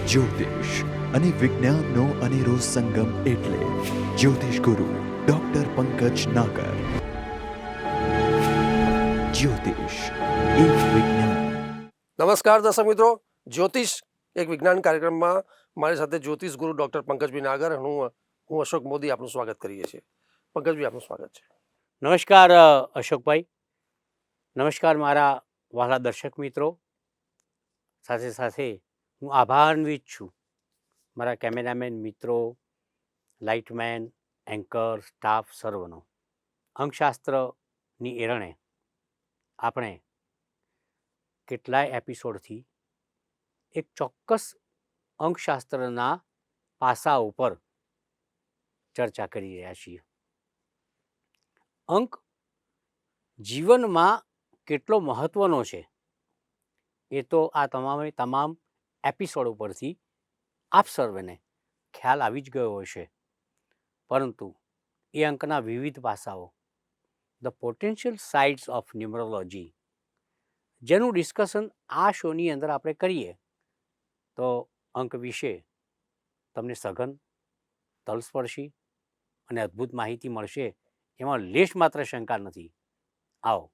જ્યોતિષ અને વિજ્ઞાનનો અનેરો સંગમ એટલે જ્યોતિષ ગુરુ ડોક્ટર પંકજ નાગર. જ્યોતિષ એક વિજ્ઞાન. નમસ્કાર દર્શક મિત્રો, જ્યોતિષ એક વિજ્ઞાન કાર્યક્રમમાં મારી સાથે જ્યોતિષ ગુરુ ડૉક્ટર પંકજભાઈ નાગર હું અશોક મોદી આપનું સ્વાગત કરીએ છીએ. પંકજભાઈ, આપનું સ્વાગત છે. નમસ્કાર અશોકભાઈ, નમસ્કાર મારા વહાલા દર્શક મિત્રો. સાથે સાથે હું આભારાન્વિત છું મારા કેમેરામેન મિત્રો, લાઇટમેન, એન્કર, સ્ટાફ સર્વનો. અંકશાસ્ત્રની એરણે આપણે કેટલાય એપિસોડથી એક ચોક્કસ અંકશાસ્ત્રના પાસા ઉપર ચર્ચા કરી રહ્યા છીએ. અંક જીવનમાં કેટલો મહત્ત્વનો છે એ તો આ તમામ એપિસોડ ઉપરથી આપ સર્વેને ખ્યાલ આવી જ ગયો હશે. પરંતુ એ અંકના વિવિધ પાસાઓ, the potential sides of numerology, જેનું ડિસ્કશન આ શોની અંદર આપણે કરીએ તો અંક વિશે તમને સઘન, તલસ્પર્શી અને અદ્ભુત માહિતી મળશે, એમાં લેશ માત્ર શંકા નથી. આવો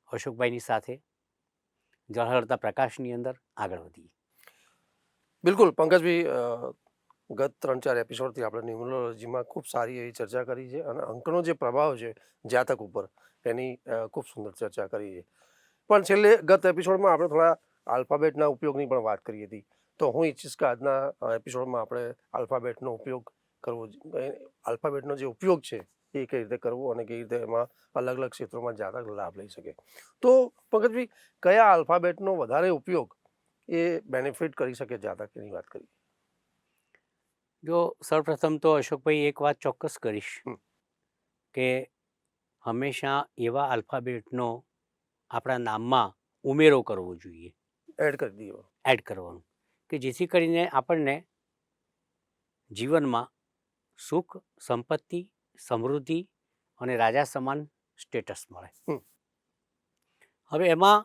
અશોકભાઈની સાથે ઝળહળતા પ્રકાશની અંદર આગળ વધીએ. બિલકુલ પંકજભાઈ, ગત 3-4 એપિસોડથી આપણે ન્યુમરોલોજીમાં ખૂબ સારી એવી ચર્ચા કરી છે અને અંકનો જે પ્રભાવ છે જાતક ઉપર એની ખૂબ સુંદર ચર્ચા કરી છે. પણ છેલ્લે ગત એપિસોડમાં આપણે થોડા આલ્ફાબેટના ઉપયોગની પણ વાત કરી હતી. તો હું ઈચ્છીશ કે આજના એપિસોડમાં આપણે આલ્ફાબેટનો ઉપયોગ કરવો, આલ્ફાબેટનો જે ઉપયોગ છે એ કઈ રીતે કરવો અને કઈ રીતે એમાં અલગ અલગ ક્ષેત્રોમાં જાતક લાભ લઈ શકે. તો પંકજભાઈ, કયા આલ્ફાબેટનો વધારે ઉપયોગ એ બેનિફિટ કરી શકે જાતક, એની વાત કરીએ. જો સૌપ્રથમ તો અશોકભાઈ એક વાત ચોક્કસ કરીશ કે હંમેશા એવા આલ્ફાબેટનો આપણા નામમાં ઉમેરો કરવો જોઈએ, એડ કરવાનું, કે જેથી કરીને આપણને જીવનમાં સુખ, સંપત્તિ, સમૃદ્ધિ અને રાજા સમાન સ્ટેટસ મળે. હવે એમાં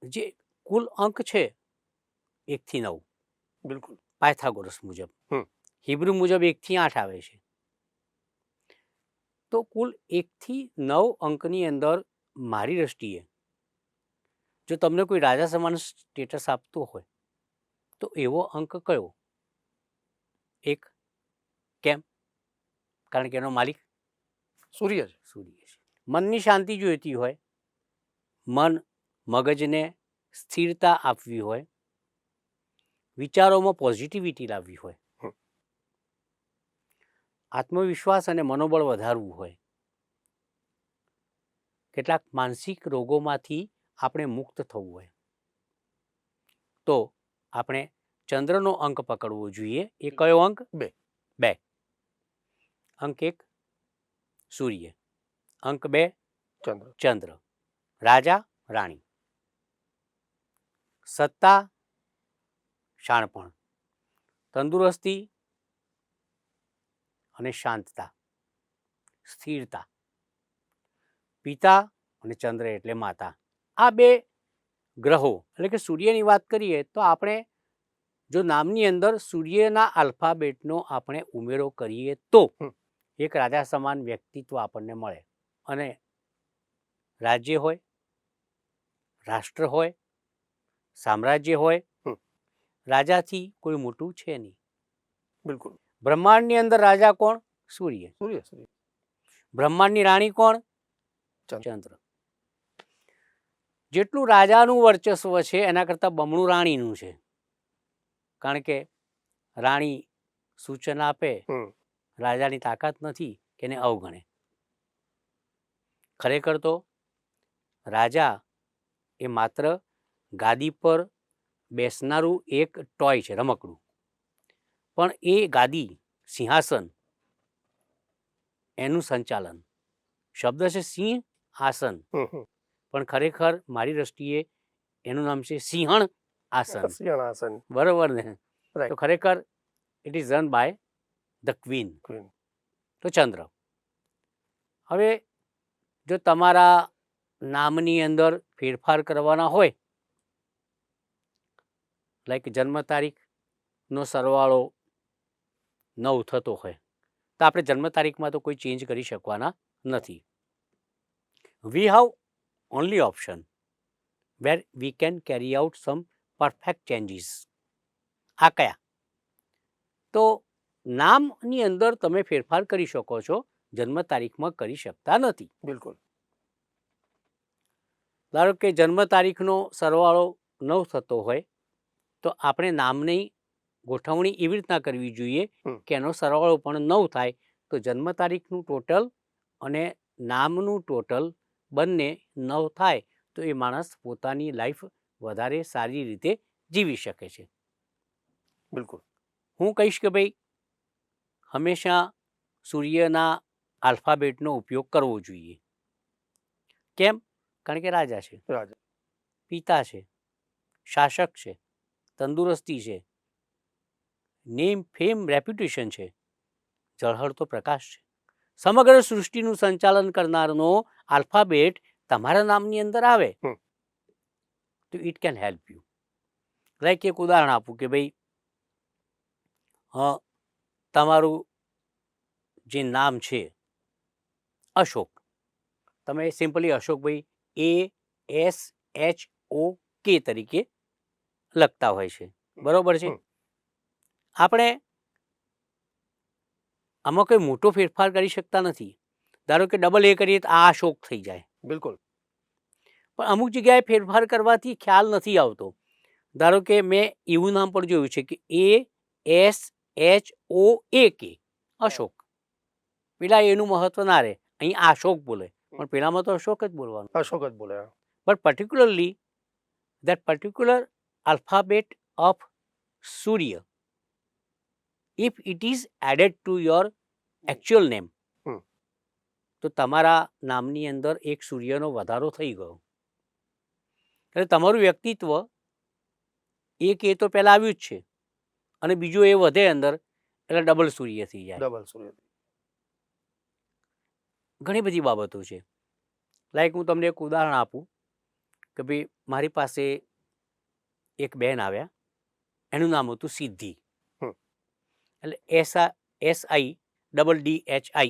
જે કુલ અંક છે 1 થી 9, બિલકુલ પાયથાગોરસ મુજબ, હિબ્રુ મુજબ 1 થી 8 આવે છે. તો કુલ 1 થી 9 અંકની અંદર મારી દ્રષ્ટિએ જો તમને કોઈ રાજા સમાન સ્ટેટસ આપતો હોય તો એવો અંક કયો? 1. કેમ? કારણ કે એનો માલિક સૂર્ય છે. મનની શાંતિ જોઈતી હોય, મગજને સ્થિરતા આપવી હોય, વિચારોમાં પોઝિટિવિટી લાવવી હોય, આત્મવિશ્વાસ અને મનોબળ વધારવું હોય, કેટલાક માનસિક રોગોમાંથી આપણે મુક્ત થવું હોય, તો આપણે ચંદ્રનો અંક પકડવો જોઈએ. એ કયો અંક? 2. અંક 1 સૂર્ય, અંક 2 ચંદ્ર. રાજા, રાણી, સત્તા, શાણપણ, તંદુરસ્તી અને શાંતતા, સ્થિરતા. પિતા અને ચંદ્ર એટલે માતા. આ 2 ગ્રહો એટલે કે સૂર્યની વાત કરીએ તો આપણે જો નામની અંદર સૂર્યના આલ્ફાબેટનો આપણે ઉમેરો કરીએ તો એક રાજા સમાન વ્યક્તિત્વ આપણને મળે. અને રાજ્ય હોય, રાષ્ટ્ર હોય, સામ્રાજ્ય હોય, રાજાથી કોઈ મોટું છે નહીં. બિલકુલ. બ્રહ્માંડની અંદર રાજા કોણ? સૂર્ય. બ્રહ્માંડની રાણી કોણ? ચંદ્ર. જેટલું રાજાનું વર્ચસ્વ છે એના કરતાં બમણું રાણીનું છે. કારણ કે રાણી સૂચન આપે, રાજાની તાકાત નથી કે એને અવગણે. ખરેખર તો રાજા એ માત્ર ગાદી પર બેસનારું એક ટોય છે, રમકડું. પણ એ ગાદી, સિંહાસન, એનું સંચાલન, શબ્દ છે સિંહ આસન, પણ ખરેખર મારી દ્રષ્ટિએ એનું નામ છે સિંહણ આસન. બરોબર ને? તો ખરેખર it is run by the queen. તો ચંદ્ર. હવે જો તમારા નામની અંદર ફેરફાર કરવાના હોય લાઈક જન્મ તારીખનો સરવાળો 9 થતો હોય તો આપણે જન્મ તારીખમાં તો કોઈ ચેન્જ કરી શકવાના નથી. We have only option where we can carry out some perfect changes. આ કયા? તો નામની અંદર તમે ફેરફાર કરી શકો છો, જન્મ તારીખમાં કરી શકતા નથી. બિલકુલ. ધારો કે જન્મ તારીખનો સરવાળો 9 થતો હોય તો આપણે નામની ગોઠવણી એવી રીતના કરવી જોઈએ કે એનો સરવાળો પણ 9 થાય તો જન્મ તારીખનું ટોટલ અને નામનું ટોટલ બંને 9 થાય તો એ માણસ પોતાની લાઈફ વધારે સારી રીતે જીવી શકે છે. બિલકુલ. હું કહીશ કે ભાઈ હંમેશા સૂર્યના આલ્ફાબેટનો ઉપયોગ કરવો જોઈએ. કેમ? કારણ કે રાજા છે, રાજા. પિતા છે, શાસક છે, તંદુરસ્તી છે, નેમ ફેમ રેપ્યુટેશન છે, ઝળહળતો પ્રકાશ છે. સમગ્ર સૃષ્ટિનું સંચાલન કરનારનો આલ્ફાબેટ તમારા નામની અંદર આવે તો it can help you. Like એક ઉદાહરણ આપું કે ભાઈ તમારું જે નામ છે અશોક, તમે સિમ્પલી અશોકભાઈ ASHOK તરીકે લખતા હોય છે, બરોબર છે. આપણે આમાં કોઈ મોટો ફેરફાર કરી શકતા નથી. ધારો કે ડબલ A કરીએ તો આ અશોક થઈ જાય. બિલકુલ. પણ અમુક જગ્યાએ ફેરફાર કરવાથી ખ્યાલ નથી આવતો. ધારો કે મેં એવું નામ પણ જોયું છે કે ASHOAK અશોક. પેલા એનું મહત્વ ના રહે, અહીં અશોક બોલે પણ પેલામાં તો અશોક જ બોલવાનું. અશોક જ બોલે. But particularly that particular alphabet of Surya, if it is added to your actual name, તો તમારા નામની અંદર એક સૂર્યનો વધારો થઈ ગયો. એટલે તમારું વ્યક્તિત્વ એક એ તો પહેલાં આવ્યું જ છે અને બીજું એ વધે અંદર એટલે ડબલ સૂર્ય થઈ જાય. ડબલ સૂર્ય. ઘણી બધી બાબતો છે. લાઈક હું તમને એક ઉદાહરણ આપું કે ભાઈ મારી પાસે એક બેન આવ્યા, એનું નામ હતું સિદ્ધિ. એટલે SIDDHI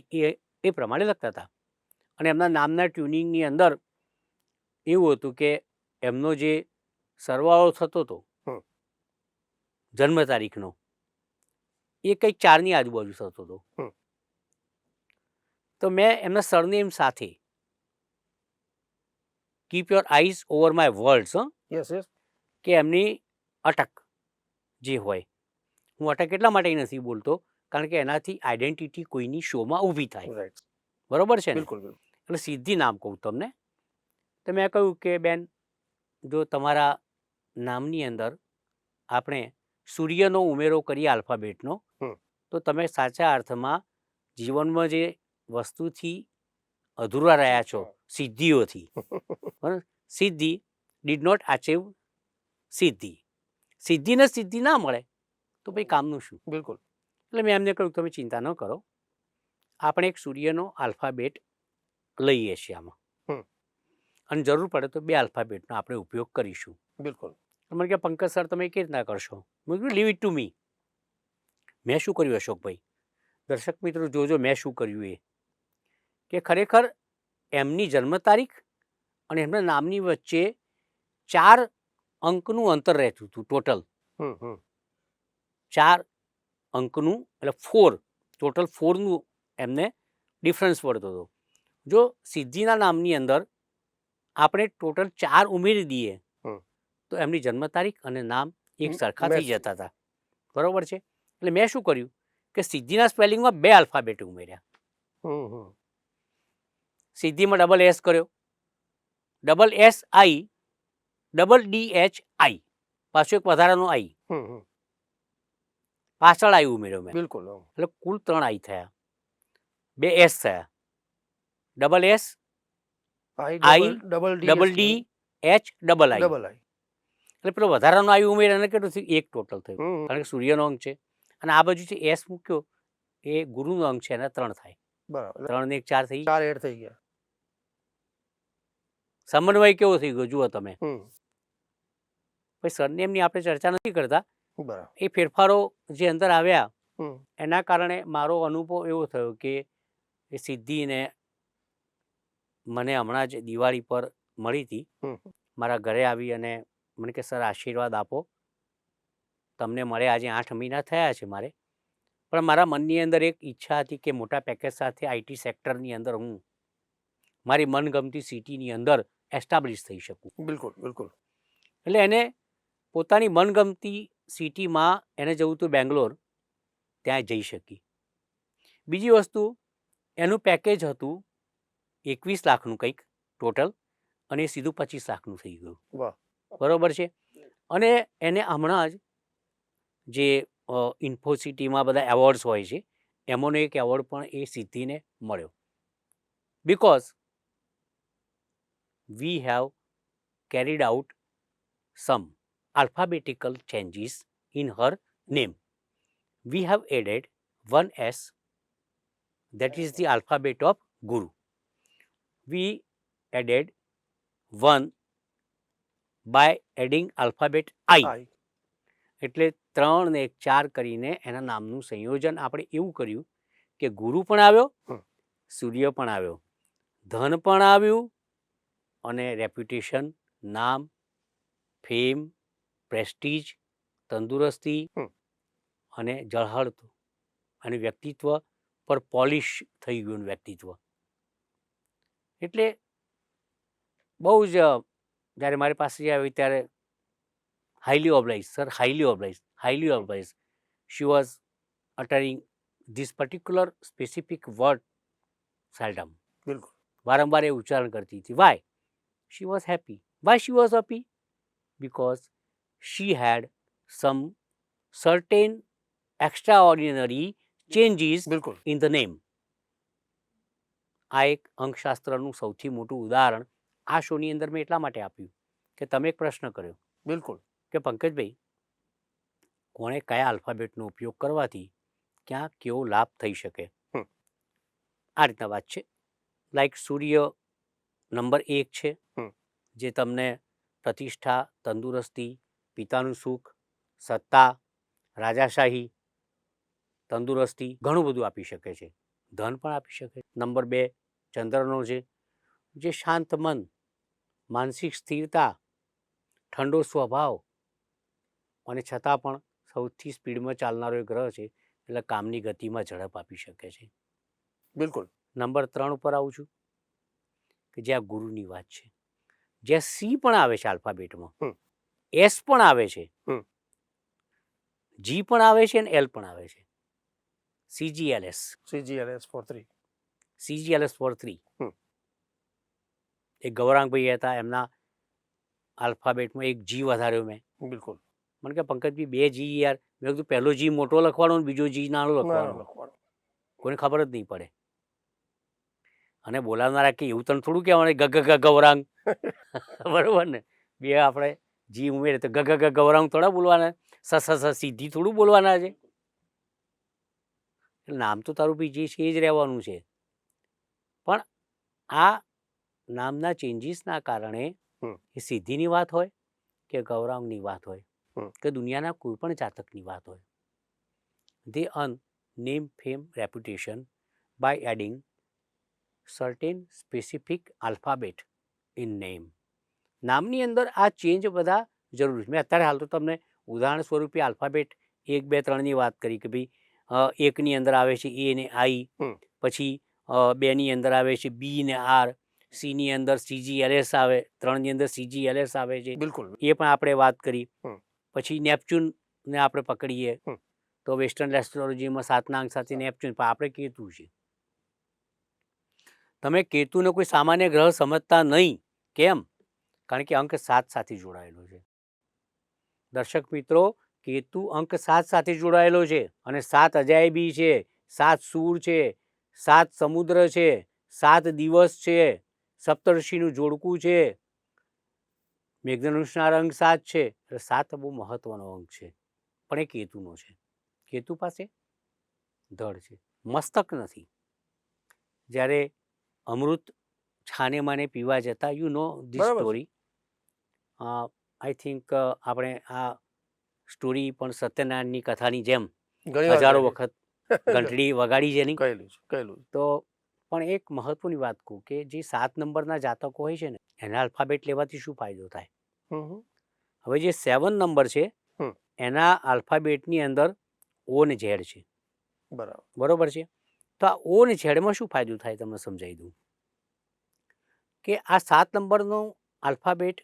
એ પ્રમાણે લખતા હતા અને એમના નામના ટ્યુનિંગની અંદર એવું હતું કે એમનો જે સરવાળો થતો હતો જન્મ તારીખનો એ કંઈક 4ની આજુબાજુ થતો હતો. તો મેં એમના સરનેમ સાથે keep your eyes over my words yes yes કે એમની અટક જે હોય, હું અટક એટલા માટે નથી બોલતો કારણ કે એનાથી આઈડેન્ટિટી કોઈની શોમાં ઊભી થાય. રાઈટ. બરોબર છે ને? બિલકુલ. એટલે સીધી નામ કહું તમને. તો મેં કહ્યું કે બેન જો તમારા નામની અંદર આપણે સૂર્યનો ઉમેરો કરીએ આલ્ફાબેટનો તો તમે સાચા અર્થમાં જીવનમાં જે વસ્તુથી અધૂરા રહ્યા છો સિદ્ધિઓથી, બરાબર, સિદ્ધિ ડીડ નોટ અચીવ સિદ્ધિ, સિદ્ધિને સિદ્ધિ ના મળે તો ભાઈ કામનું શું? બિલકુલ. એટલે મેં એમને કહ્યું તમે ચિંતા ન કરો, આપણે એક સૂર્યનો આલ્ફાબેટ લઈએ છીએ આમાં અને જરૂર પડે તો 2 આલ્ફાબેટનો આપણે ઉપયોગ કરીશું. બિલકુલ. મને કે પંકજ સર તમે કેવી રીતના કરશો? મેં કીધું લીવ ઇટ ટુ મી. મેં શું કર્યું અશોકભાઈ, દર્શક મિત્રો જોજો મેં શું કર્યું એ કે ખરેખર એમની જન્મ તારીખ અને એમના નામની વચ્ચે 4 અંકનું અંતર રહેતું હતું ટોટલ. 4 અંકનું એટલે 4 ટોટલ 4નું એમને ડિફરન્સ પડતો હતો. જો સિદ્ધિના નામની અંદર આપણે ટોટલ 4 ઉમેરી દઈએ તો એમની જન્મ તારીખ અને નામ એક સરખા થઈ જતા હતા. બરોબર છે? એટલે મેં શું કર્યું કે સિદ્ધિના સ્પેલિંગમાં 2 આલ્ફાબેટ ઉમેર્યા. સિદ્ધિમાં ડબલ એસ કર્યો, ડબલ SI, ડબલ DHI, પાછું એક વધારાનો આઈ, પાછળ આઈ ઉમેર્યો મેં. બિલકુલ. એટલે કુલ 3 આઈ થયા, 2 એસ થયા, double S I double D H double આઈ. એટલે પેલો વધારાનો આઈ ઉમેર્યો એને કેટલું થયું? 1 ટોટલ થયું કારણ કે સૂર્યનો અંક છે અને આ બાજુ જે એસ મૂક્યો એ ગુરુનો અંક છે એના 3 થાય. બરાબર. 3 ને 1 4 થઈ, 4 એડ થઈ ગયા. સમન્વય કેવો થઈ ગયો જુઓ તમે. પછી સરનેમની આપણે ચર્ચા નથી કરતા. બરાબર. એ ફેરફારો જે અંદર આવ્યા હમ. એના કારણે મારો અનુભવ એવો થયો કે એ સિદ્ધિને મને હમણાં જ દિવાળી પર મળી હતી. હમ. મારા ઘરે આવી અને મને કે સર આશીર્વાદ આપો, તમને મળે આજે 8 મહિના થયા છે મારે, પણ મારા મનની અંદર એક ઈચ્છા હતી કે મોટા પેકેજ સાથે આઈટી સેક્ટરની અંદર હું મારી મનગમતી સિટીની અંદર એસ્ટાબ્લિશ થઈ શકું. બિલકુલ બિલકુલ. એટલે એને પોતાની મનગમતી સિટીમાં એને જવું હતું બેંગ્લોર, ત્યાં જઈ શકી. બીજી વસ્તુ, એનું પેકેજ હતું 21 લાખનું કંઈક ટોટલ, અને એ સીધું 25 લાખનું થઈ ગયું. વાહ. બરોબર છે. અને એને હમણાં જ જે ઇન્ફોસિટીમાં બધા એવોર્ડ્સ હોય છે એમાંનો એક એવોર્ડ પણ એ સિદ્ધિને મળ્યો, because we have carried out some alphabetical changes in her name. We have added one S, that is the alphabet of Guru. We added one by adding alphabet I. આઈ. એટલે 3 ને 1 4 કરીને એના નામનું સંયોજન આપણે એવું કર્યું કે ગુરુ પણ આવ્યો, હમ. સૂર્ય પણ આવ્યો, ધન પણ આવ્યું, અને રેપ્યુટેશન, નામ, ફેમ, પ્રેસ્ટીજ, તંદુરસ્તી હમ. અને ઝળહળતું અને વ્યક્તિત્વ પર પોલિશ થઈ ગયું વ્યક્તિત્વ. એટલે બહુ જ જ્યારે મારી પાસે આવી ત્યારે highly obliged, sir, highly obliged. She was uttering this particular specific word seldom. બિલકુલ. વારંવાર એ ઉચ્ચારણ કરતી હતી. Why? She was happy. Why she was happy? Because she had some certain extraordinary changes બિલકુલ. in the name. આ એક અંકશાસ્ત્રનું સૌથી મોટું ઉદાહરણ આ શોની અંદર મેં એટલા માટે આપ્યું કે તમે એક પ્રશ્ન કર્યો બિલકુલ. કે પંકજભાઈ, કોણે કયા આલ્ફાબેટનો ઉપયોગ કરવાથી ક્યાં કેવો લાભ થઈ શકે. હમ. આ રીતના વાત છે. લાઈક સૂર્ય નંબર 1 છે, હમ. જે તમને પ્રતિષ્ઠા, તંદુરસ્તી, પિતાનું સુખ, સત્તા, રાજાશાહી, તંદુરસ્તી ઘણું બધું આપી શકે છે. ધન પણ આપી શકે. નંબર 2 ચંદ્રનો છે, જે શાંત મન, માનસિક સ્થિરતા, ઠંડો સ્વભાવ, અને છતાં પણ સૌથી સ્પીડમાં ચાલનારો એક ગ્રહ છે, એટલે કામની ગતિમાં ઝડપ આપી શકે છે. બિલકુલ. નંબર 3 ઉપર આવું છું કે જ્યાં ગુરુની વાત છે, જ્યાં સી પણ આવે છે આલ્ફાબેટમાં, હમ. એસ પણ આવે છે, હમ. જી પણ આવે છે અને એલ પણ આવે છે. CGLS, CGLS for 3. CGLS for 3. હમ. એક ગૌરાંગભાઈ હતા, એમના આલ્ફાબેટમાં એક જી વધાર્યો મેં. બિલકુલ. મને કે પંકજભાઈ 2 જી યાર. મેં કીધું પહેલો જી મોટો લખવાનો અને બીજો જી નાનો લખવાનો, લખવાનું. કોઈને ખબર જ નહીં પડે. અને બોલાવનારા કે એવું તને થોડું કહેવાનું ગ ગૌરાંગ. બરોબર ને? બે આપણે જી ઉમેરે તો ગ ગૌરાંગ થોડા બોલવાના, સીધી થોડું બોલવાના છે. નામ તો તારું બી જે છે એ જ રહેવાનું છે, પણ આ નામના ચેન્જીસના કારણે એ સિદ્ધિની વાત હોય કે ગૌરાંગની વાત હોય કે દુનિયાના કોઈ પણ જાતકની વાત હોય, they earn name, fame, reputation by adding certain specific alphabet in name. નામની અંદર આ ચેન્જ બધા જરૂરી છે. મેં અત્યારે હાલ તો તમને ઉદાહરણ સ્વરૂપે આલ્ફાબેટ 1, 2, 3ની વાત કરી કે ભાઈ 1ની અંદર આવે છે એ ને આઈ, પછી 2ની અંદર આવે છે બી ને આર, સીની અંદર CGLS આવે, 3ની અંદર CGLS આવે છે. બિલકુલ. એ પણ આપણે વાત કરી. પછી નેપચ્યુનને આપણે પકડીએ તો વેસ્ટર્ન એસ્ટ્રોલોજીમાં 7ના અંક સાથે નેપચ્યુન, પણ આપણે કેતુ છે. તમે કેતુને કોઈ સામાન્ય ગ્રહ સમજતા નહીં. કેમ? કારણ કે અંક 7 સાથે જોડાયેલો છે. દર્શક મિત્રો, કેતુ અંક 7 સાથે જોડાયેલો છે, અને 7 અજાયબી છે, 7 સૂર છે, 7 સમુદ્ર છે, 7 દિવસ છે, સપ્તર્ષિનું જોડકું છે, મેઘધનુષના રંગ 7 છે. એટલે 7 બહુ મહત્વનો અંક છે, પણ એ કેતુનો છે. કેતુ પાસે ધડ છે, મસ્તક નથી. જ્યારે અમૃત છાને માને પીવા જતા, you know this story, I think આપણે આ સ્ટોરી પણ સત્યનારાયણની કથાની જેમ ઘણી વાર હજારો કહેલી. વખત ઘંટડી વગાડી છે નહીં. કહેલું છે. તો પણ એક મહત્વની વાત કહું કે જે 7 નંબરના જાતકો હોય છે ને એના આલ્ફાબેટ લેવાથી શું ફાયદો થાય. હમ હમ. હવે જે 7 નંબર છે હમ. એના આલ્ફાબેટની અંદર ઓ ને ઝેડ છે, બરાબર. બરોબર છે. તો આ ઓ ને ઝેડમાં શું ફાયદો થાય તમને સમજાવી દઉં કે આ 7 નંબરનો આલ્ફાબેટ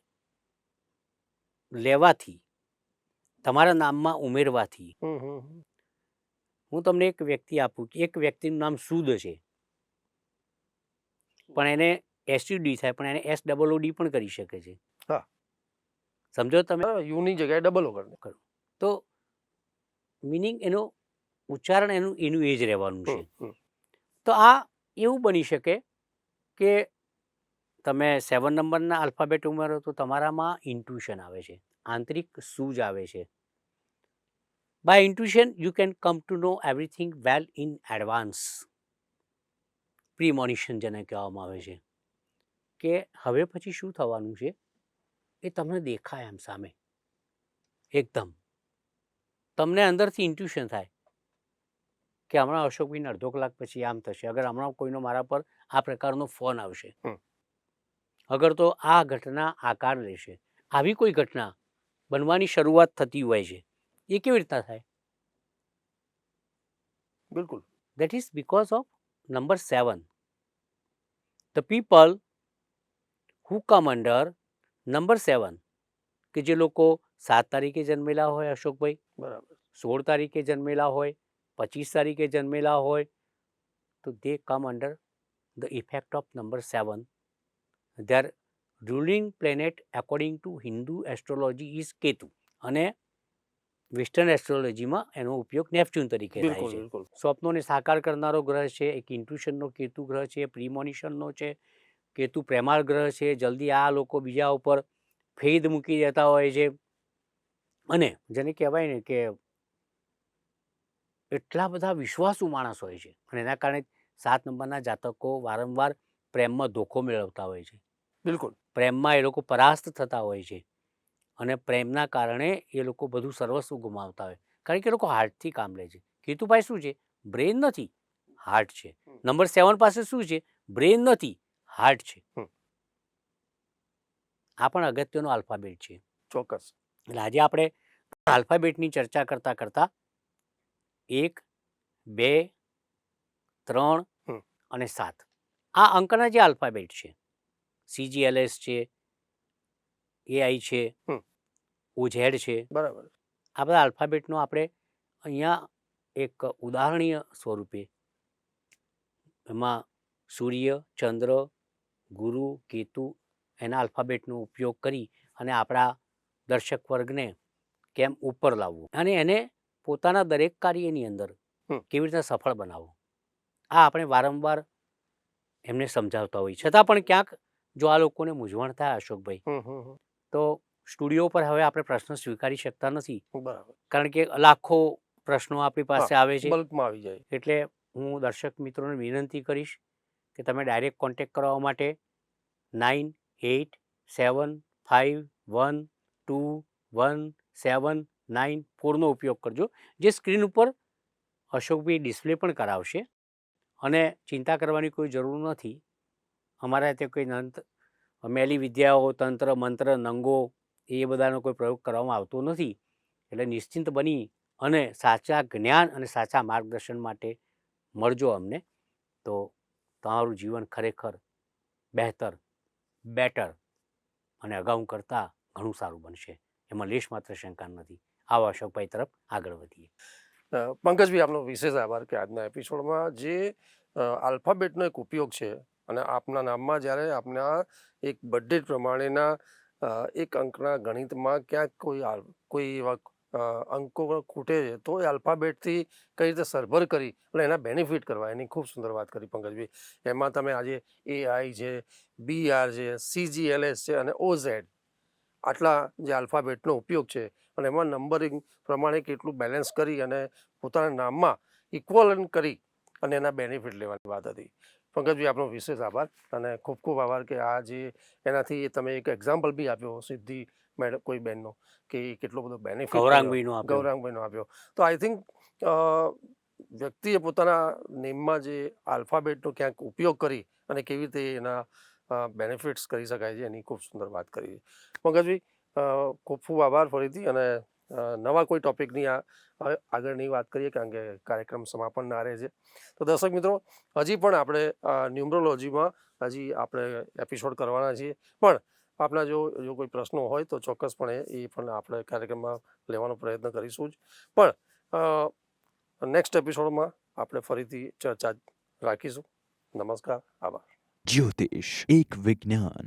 લેવાથી તમારા નામમાં ઉમેરવાથી હમ હમ હમ. હું તમને એક વ્યક્તિ આપું કે એક વ્યક્તિનું નામ સુદ છે પણ એને એસયુડી થાય પણ એને SOOD પણ કરી શકે છે. હા. સમજો તમે. બરાબર, યુની જગ્યાએ ડબલ ઓગળ. તો મિનિંગ એનો ઉચ્ચારણ એનું એનું એ જ રહેવાનું છે. તો આ એવું બની શકે કે તમે 7 નંબરના આલ્ફાબેટ ઉમેરો તો તમારામાં ઇન્ટ્યુશન આવે છે, આંતરિક સૂઝ આવે છે. By intuition you can come to know everything well in advance. Premonition જેને કહેવામાં આવે છે કે હવે પછી શું થવાનું છે એ તમને દેખાય આમ સામે એકદમ. તમને અંદરથી ઇન્ટ્યુશન થાય કે હમણાં અશોકભાઈને અડધો કલાક પછી આમ થશે, અગર હમણાં કોઈનો મારા પર આ પ્રકારનો ફોન આવશે, અગર તો આ ઘટના આકાર લેશે. આવી કોઈ ઘટના બનવાની શરૂઆત થતી હોય છે એ કેવી રીતના થાય? બિલકુલ. That is because of number 7. The people who come under number 7 કે જે લોકો 7 તારીખે જન્મેલા હોય અશોકભાઈ, બરાબર. 16 તારીખે જન્મેલા હોય, 25 તારીખે જન્મેલા હોય, તો they come under the effect of number 7. Their ruling planet according to Hindu astrology is Ketu અને વેસ્ટર્ન એસ્ટ્રોલોજીમાં એનો ઉપયોગ નેપચ્યુન તરીકે થાય બિલકુલ છે. બિલકુલ. સ્વપ્નોને સાકાર કરનારો ગ્રહ છે, એક ઇન્ટ્યુશનનો કેતુ ગ્રહ છે, પ્રીમોનિશનનો છે, કેતુ પ્રેમાળ ગ્રહ છે. જલ્દી આ લોકો બીજા ઉપર ફેદ મૂકી દેતા હોય છે અને જેને કહેવાય ને કે એટલા બધા વિશ્વાસુ માણસ હોય છે અને એના કારણે 7 નંબરના જાતકો વારંવાર પ્રેમમાં ધોખો મેળવતા હોય છે. બિલકુલ. પ્રેમમાં એ લોકો પરાસ્ત થતા હોય છે અને પ્રેમના કારણે એ લોકો બધું સર્વસ્વ ગુમાવતા હોય કારણ કે એ લોકો હાર્ટથી કામ લે છે. કેતુભાઈ શું છે? બ્રેન નથી, હાર્ટ છે. નંબર 7 પાસે શું છે? બ્રેન નથી, હાર્ટ છે. આ પણ અગત્યનો આલ્ફાબેટ છે. ચોક્કસ. એટલે આજે આપણે આલ્ફાબેટની ચર્ચા કરતા કરતા 1, 2, 3 અને 7 આ અંકના જે આલ્ફાબેટ છે, CGLS છે, AI છે, OZ છે, બરાબર. આ બધા આલ્ફાબેટનો આપણે અહીંયા એક ઉદાહરણીય સ્વરૂપે એમાં સૂર્ય, ચંદ્ર, ગુરુ, કેતુ એના આલ્ફાબેટનો ઉપયોગ કરી અને આપણા દર્શક વર્ગને કેમ ઉપર લાવવું અને એને પોતાના દરેક કાર્યની અંદર કેવી રીતે સફળ બનાવવું, આ આપણે વારંવાર એમને સમજાવતા હોઈએ. છતાં પણ ક્યાંક જો આ લોકોને મૂંઝવણ થાય અશોકભાઈ, તો સ્ટુડિયો પર હવે આપણે પ્રશ્ન સ્વીકારી શકતા નથી. બરાબર. કારણ કે લાખો પ્રશ્નો આપણી પાસે આવે છે. બલ્કમાં આવી જાય. એટલે હું દર્શક મિત્રોને વિનંતી કરીશ કે તમે ડાયરેક્ટ કોન્ટેક્ટ કરવા માટે 9875121794નો ઉપયોગ કરજો, જે સ્ક્રીન ઉપર અશોકભાઈ ડિસ્પ્લે પણ કરાવશે. અને ચિંતા કરવાની કોઈ જરૂર નથી. અમારા ત્યાં કોઈ મેલી વિદ્યાઓ, તંત્ર, મંત્ર, નંગો એ બધાનો કોઈ પ્રયોગ કરવામાં આવતો નથી. એટલે નિશ્ચિંત બની અને સાચા જ્ઞાન અને સાચા માર્ગદર્શન માટે મળજો અમને, તો તમારું જીવન ખરેખર બહેતર, બેટર અને અગાઉ કરતાં ઘણું સારું બનશે. એમાં લેશ માત્ર શંકા નથી. આવો અશોકભાઈ તરફ આગળ વધીએ. પંકજભાઈ, આપનો વિશેષ આભાર કે આજના એપિસોડમાં જે આલ્ફાબેટનો એક ઉપયોગ છે અને આપના નામમાં જ્યારે આપના એક બર્થડે પ્રમાણેના એક અંકના ગણિતમાં ક્યાંક કોઈ એવા અંકો ખૂટે છે તો એ આલ્ફાબેટથી કઈ રીતે સરભર કરી અને એના બેનિફિટ કરવા, એની ખૂબ સુંદર વાત કરી પંકજભાઈ. એમાં તમે આજે AI છે, BR છે, CGLS છે અને OZ આટલા જે આલ્ફાબેટનો ઉપયોગ છે અને એમાં નંબરિંગ પ્રમાણે કેટલું બેલેન્સ કરી અને પોતાના નામમાં ઇક્વલન કરી અને એના બેનિફિટ લેવાની વાત હતી. પંકજભાઈ, આપનો વિશેષ આભાર અને ખૂબ ખૂબ આભાર કે આ જે એનાથી તમે એક એક્ઝામ્પલ બી આપ્યો સિદ્ધિ મેડમ કોઈ બેનનો કે એ કેટલો બધો બેનિફિટ ગૌરાંગભાઈનો આપ્યો. ગૌરાંગભાઈનો આપ્યો. તો આઈ થિંક વ્યક્તિએ પોતાના નેમમાં જે આલ્ફાબેટનો ક્યાંક ઉપયોગ કરી અને કેવી રીતે એના બેનિફિટ્સ કરી શકાય છે એની ખૂબ સુંદર વાત કરી છે. પંકજભાઈ, ખૂબ ખૂબ આભાર ફરીથી, અને નવા કોઈ ટોપિકની આગળની વાત કરીએ કારણ કે કાર્યક્રમ સમાપન આરે છે. તો દર્શક મિત્રો, હજી પણ આપણે ન્યુમરોલોજીમાં હજી આપણે એપિસોડ કરવાના છીએ, પણ આપણા જો કોઈ પ્રશ્નો હોય તો ચોક્કસપણે એ પણ આપણે કાર્યક્રમમાં લેવાનો પ્રયત્ન કરીશું જ. પણ નેક્સ્ટ એપિસોડમાં આપણે ફરીથી ચર્ચા રાખીશું. નમસ્કાર, આભાર. જ્યોતિષ એક વિજ્ઞાન.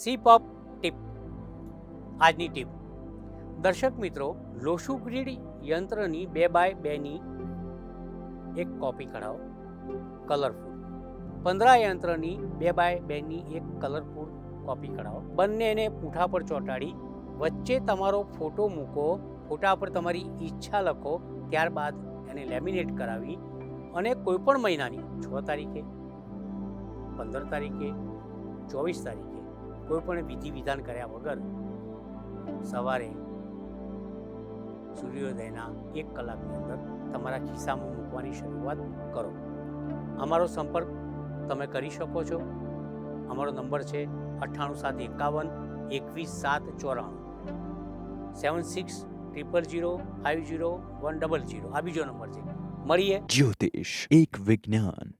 Ship of tip. આજની ટીપ, દર્શક મિત્રો, લોશુ ગ્રીડ યંત્રની 2x2ની એક કોપી કઢાવો, કલરફુલ. 15 યંત્રની 2x2ની એક કલરફુલ કોપી કઢાવો. બંનેને પૂંઠા પર ચોંટાડી વચ્ચે તમારો ફોટો મૂકો, ફોટા પર તમારી ઈચ્છા લખો, ત્યારબાદ એને લેમિનેટ કરાવી અને કોઈપણ મહિનાની 6 તારીખે, 15 તારીખે, 24 તારીખે કોઈ પણ વિધિ વિધાન કર્યા વગર સવારે સૂર્યોદયના 1 કલાકની અંદર તમારા ખિસ્સામાં મૂકવાની શરૂઆત કરો. અમારો સંપર્ક તમે કરી શકો છો. અમારો નંબર છે 98751 21794, 7600050100. આ બીજો નંબર છે. મળીએ. જ્યોતિષ એક વિજ્ઞાન.